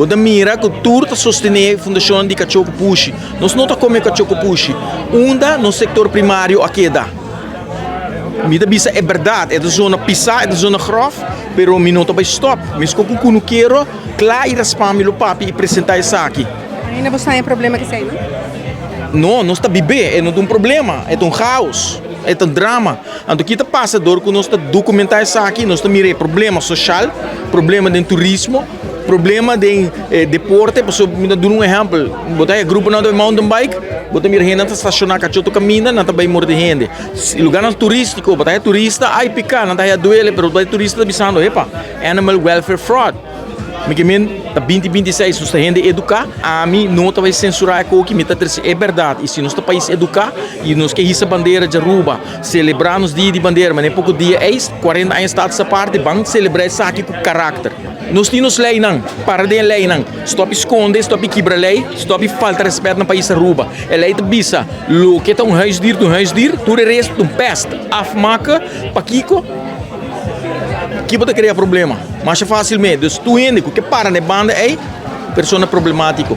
Você mira que tudo está sostener a fundação de cachorro puxi. Nós não estamos comendo cachorro puxi. Onda no setor primário aqui dá. Mida bisa é verdade, é da zona pisar, é da zona grof, pero minuto vai stop. Mas com o não quero, claro, ir raspar meu papi e apresentar isso aqui. Ainda você tem problema que sei, não? Não está bebê, é não um problema, é um caos, é um drama. Então que está passador que nós está documentar isso aqui, nós está mirando problema social, problema de turismo, problema de deporte. Por exemplo, me dá um exemplo, botar grupo não de mountain bike, botar mir gente está estacionar cachorro caminha, não está bem morrer gente. Lugar não turístico, botar turista, ai picar, não está doele, pero botar turista bisando, epa, animal welfare fraud. Me que tá 2026 nós gente educar, a mim não está vai censurar o que me tá é verdade. E se nosso país educar e nós que essa bandeira de Aruba, celebrar nos dia de bandeira, mas nem pouco dia é 40 anos está essa parte, vamos celebrar isso aqui com caráter. Nós temos lei não, para de lei não. Stop esconde, stop quebra lei, stop falta respeito no país Aruba. A lei te bisa, lo que tá huisdier, tudo resto peste, afmaken, paquico. Que pode criar problema, mas é facilmente. Dus tu ainda que para na banda é pessoa problemático.